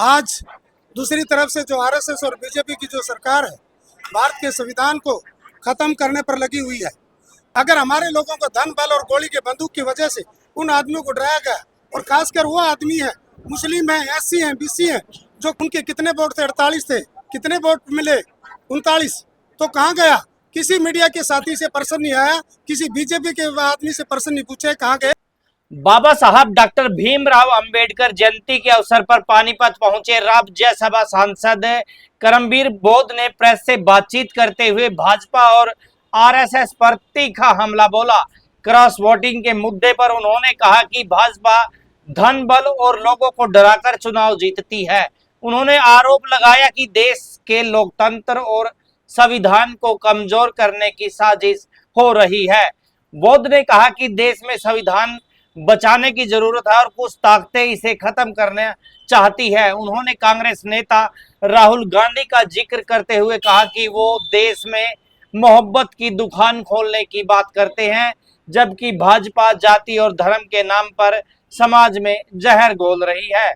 आज दूसरी तरफ से जो आरएसएस और बीजेपी की जो सरकार है, भारत के संविधान को खत्म करने पर लगी हुई है। अगर हमारे लोगों को धन बल और गोली के बंदूक की वजह से उन आदमियों को डराया गया, और खासकर वो आदमी है, मुस्लिम है, एससी हैं, बीसी हैं, जो उनके कितने वोट थे? 48 थे। कितने वोट मिले? 39। तो कहाँ गया? किसी मीडिया के साथी से पर्सन नहीं आया, किसी बीजेपी के आदमी से पर्सन नहीं पूछे कहाँ गए। बाबा साहब डॉक्टर भीमराव अंबेडकर जयंती के अवसर पर पानीपत पहुंचे राज्यसभा सांसद करमबीर बोध ने प्रेस से बातचीत करते हुए भाजपा और आरएसएस पर तीखा हमला बोला। क्रॉस वोटिंग के मुद्दे पर उन्होंने कहा कि भाजपा धन बल और लोगों को डराकर चुनाव जीतती है। उन्होंने आरोप लगाया कि देश के लोकतंत्र और संविधान को कमजोर करने की साजिश हो रही है। बोध ने कहा कि देश में संविधान बचाने की जरूरत है और कुछ ताकतें इसे खत्म करना चाहती है। उन्होंने कांग्रेस नेता राहुल गांधी का जिक्र करते हुए कहा कि वो देश में मोहब्बत की दुकान खोलने की बात करते हैं, जबकि भाजपा जाति और धर्म के नाम पर समाज में जहर घोल रही है।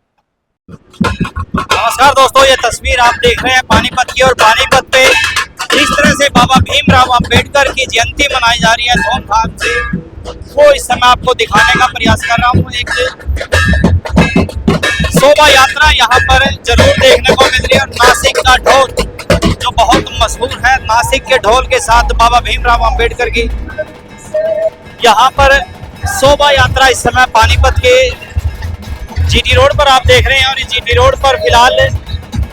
नमस्कार दोस्तों, ये तस्वीर आप देख रहे हैं पानीपत की, और पानीपत पे जिस तरह से बाबा भीमराव अंबेडकर की जयंती मनाई जा रही है धूमधाम से, वो इस समय आपको दिखाने का प्रयास कर रहा हूँ। एक शोभा यात्रा यहाँ पर जरूर देखने को मिल रही है। नासिक का ढोल जो बहुत मशहूर है, नासिक के ढोल के साथ बाबा भीमराव अंबेडकर की यहाँ पर शोभा यात्रा इस समय पानीपत के जीटी रोड पर आप देख रहे हैं। और इस जीटी रोड पर फिलहाल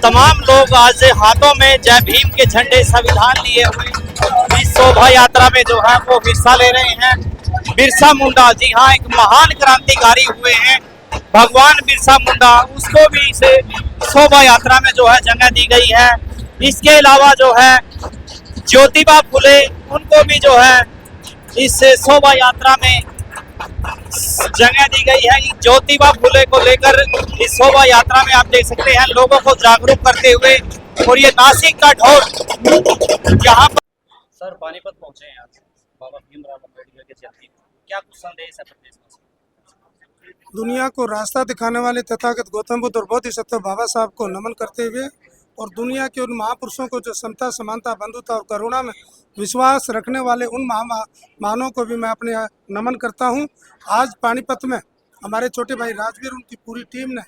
तमाम लोग आज हाथों में जय भीम के झंडे संविधान लिए हुए इस शोभा यात्रा में जो है वो हिस्सा ले रहे हैं। बिरसा मुंडा, जी हाँ, एक महान क्रांतिकारी हुए हैं भगवान बिरसा मुंडा, उसको भी इस शोभा यात्रा में जो है जगह दी गई है। इसके अलावा जो है ज्योतिबा फुले, उनको भी जो है इस शोभा यात्रा में जगह दी गई है। ज्योतिबा फुले को लेकर इस शोभा यात्रा में आप देख सकते हैं लोगों को जागरूक करते हुए। और ये नासिक का ढोल यहाँ पर सर पानीपत पहुंचे हैं आज बाबा भीमराव अंबेडकर के जयंती, क्या कुछ संदेश है प्रदेश में? दुनिया को रास्ता दिखाने वाले तथागत गौतम बुद्ध और बोधिसत्व बाबा साहब को नमन करते हुए, और दुनिया के उन महापुरुषों को जो समता, समानता, बंधुता और करुणा में विश्वास रखने वाले उन महामानवों को भी मैं अपने नमन करता हूं। आज पानीपत में हमारे छोटे भाई राजवीर, उनकी पूरी टीम ने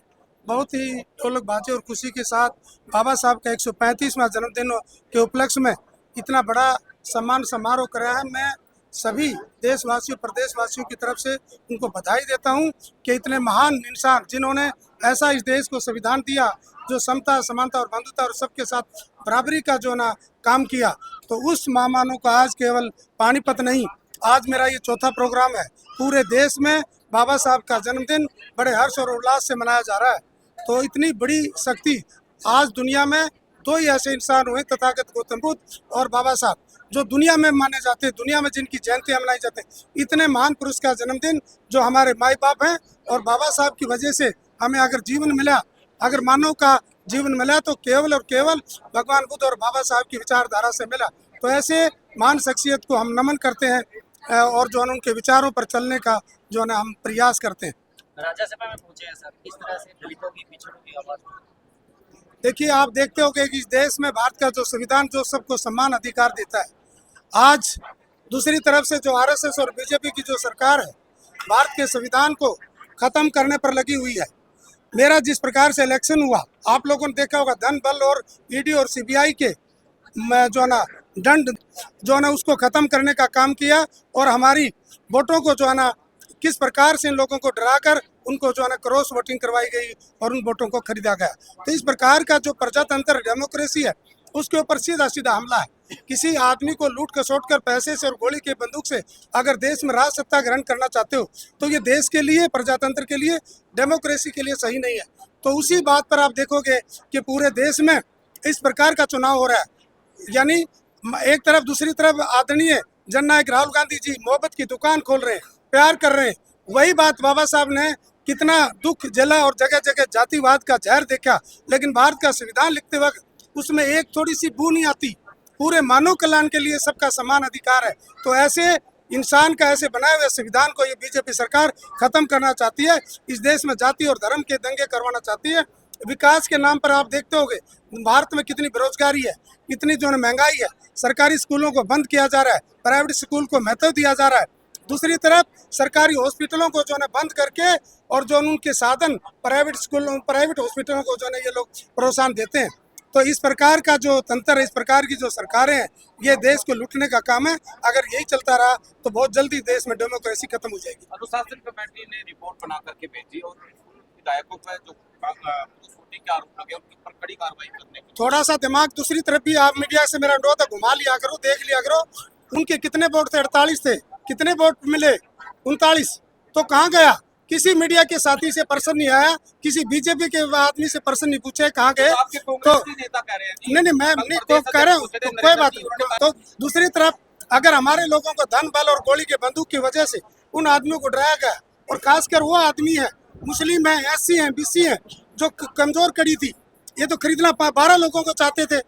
बहुत ही ढोलक बाजे और खुशी के साथ बाबा साहब का 135वां जन्मदिन के उपलक्ष्य में इतना बड़ा सम्मान समारोह कराया है। मैं सभी देशवासियों, प्रदेशवासियों की तरफ से उनको बधाई देता हूं कि इतने महान इंसान जिन्होंने ऐसा इस देश को संविधान दिया जो समता, समानता और बंधुता और सबके साथ बराबरी का जो ना काम किया, तो उस महामानव का आज केवल पानीपत नहीं, आज मेरा ये चौथा प्रोग्राम है। पूरे देश में बाबा साहब का जन्मदिन बड़े हर्ष और उल्लास से मनाया जा रहा है। तो इतनी बड़ी शक्ति आज दुनिया में दो ही ऐसे इंसान हुए, तथागत गौतम बुद्ध और बाबा साहब, जो दुनिया में माने जाते हैं, दुनिया में जिनकी जयंतियां मनाई जाती हैं। इतने महान पुरुष का जन्मदिन जो हमारे माई बाप हैं, और बाबा साहब की वजह से हमें अगर जीवन मिला, अगर मानव का जीवन मिला, तो केवल और केवल भगवान बुद्ध और बाबा साहब की विचारधारा से मिला। तो ऐसे महान शख्सियत को हम नमन करते हैं और जो उनके विचारों पर चलने का जो है हम प्रयास करते हैं। राज्यसभा में पहुंचे हैं सर, किस तरह से दलितों की, पिछड़ों की आवाज? देखिए, आप देखते हो कि इस देश में भारत का जो संविधान जो सबको समान अधिकार देता है, आज दूसरी तरफ से जो आरएसएस और बीजेपी की जो सरकार है, भारत के संविधान को खत्म करने पर लगी हुई है। मेरा जिस प्रकार से इलेक्शन हुआ, आप लोगों ने देखा होगा, धन बल और ईडी और सीबीआई के जो है ना दंड जो है ना उसको खत्म करने का काम किया, और हमारी वोटों को जो है ना किस प्रकार से इन लोगों को डराकर उनको जो है ना क्रॉस वोटिंग करवाई गई और उन वोटों को खरीदा गया। तो इस प्रकार का जो प्रजातंत्र डेमोक्रेसी है, उसके ऊपर सीधा सीधा हमला है। किसी आदमी को लूट खसोट कर पैसे से और गोली के बंदूक से अगर देश में राज सत्ता ग्रहण करना चाहते हो, तो ये देश के लिए, प्रजातंत्र के लिए, डेमोक्रेसी के लिए सही नहीं है। तो उसी बात पर आप देखोगे कि पूरे देश में इस प्रकार का चुनाव हो रहा है, यानी एक तरफ, दूसरी तरफ आदरणीय जननायक राहुल गांधी जी मोहब्बत की दुकान खोल रहे हैं, प्यार कर रहे हैं। वही बात बाबा साहब ने कितना दुख झेला और जगह जगह जातिवाद का जहर देखा, लेकिन भारत का संविधान लिखते वक्त उसमें एक थोड़ी सी बू नहीं आती। पूरे मानव कल्याण के लिए सबका समान अधिकार है। तो ऐसे इंसान का ऐसे बनाए हुए संविधान को ये बीजेपी सरकार खत्म करना चाहती है। इस देश में जाति और धर्म के दंगे करवाना चाहती है। विकास के नाम पर आप देखते होंगे भारत में कितनी बेरोजगारी है, कितनी जो है महंगाई है। सरकारी स्कूलों को बंद किया जा रहा है, प्राइवेट स्कूल को महत्व दिया जा रहा है। दूसरी तरफ सरकारी हॉस्पिटलों को जो है बंद करके और जो उनके साधन प्राइवेट स्कूलों प्राइवेट हॉस्पिटलों को जो है ये लोग प्रोत्साहन देते हैं। तो इस प्रकार का जो तंत्र है, इस प्रकार की जो सरकारें हैं, ये देश को लूटने का काम है। अगर यही चलता रहा तो बहुत जल्दी देश में डेमोक्रेसी खत्म हो जाएगी। अनुशासन कमेटी ने रिपोर्ट बना करके भेजी और विधायकों पर जो शूटिंग के आरोप लगे उनके ऊपर कड़ी कार्रवाई करने की। थोड़ा सा दिमाग दूसरी तरफ भी आप मीडिया से मेरा अनुरोध है, घुमा लिया करो, देख लिया करो। उनके कितने वोट थे? 48 थे। कितने वोट मिले? 39। तो कहाँ गया? किसी मीडिया के साथी से पर्सन नहीं आया, किसी बीजेपी के आदमी से पर्सन नहीं पूछे कहाँ गए। आपके कांग्रेस के नेता कह रहे हैं कि नहीं मैं नहीं तो कह रहा हूँ, तो कोई बात नहीं। तो दूसरी तरफ अगर हमारे लोगों को धन बल और गोली के बंदूक की वजह से उन आदमियों को डराया गया, और खासकर वो आदमी है, मुस्लिम है, एससी है, बीसी है, जो कमजोर कड़ी थी, ये तो खरीदना 12 लोगों को चाहते थे,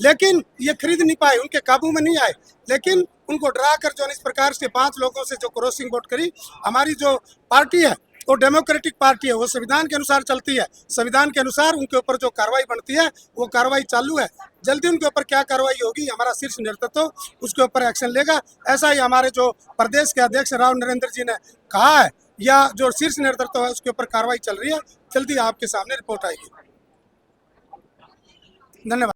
लेकिन ये खरीद नहीं पाए, उनके काबू में नहीं आए। लेकिन उनको डरा कर जो इस प्रकार से 5 लोगों से जो क्रॉसिंग वोट करी। हमारी जो पार्टी है वो डेमोक्रेटिक पार्टी है, वो संविधान के अनुसार चलती है। संविधान के अनुसार उनके ऊपर जो कार्रवाई बनती है वो कार्रवाई चालू है। जल्दी उनके ऊपर क्या कार्रवाई होगी, हमारा शीर्ष नेतृत्व उसके ऊपर एक्शन लेगा। ऐसा ही हमारे जो प्रदेश के अध्यक्ष राव नरेंद्र जी ने कहा है, या जो शीर्ष नेतृत्व है उसके ऊपर कार्रवाई चल रही है। जल्दी आपके सामने रिपोर्ट आएगी। धन्यवाद।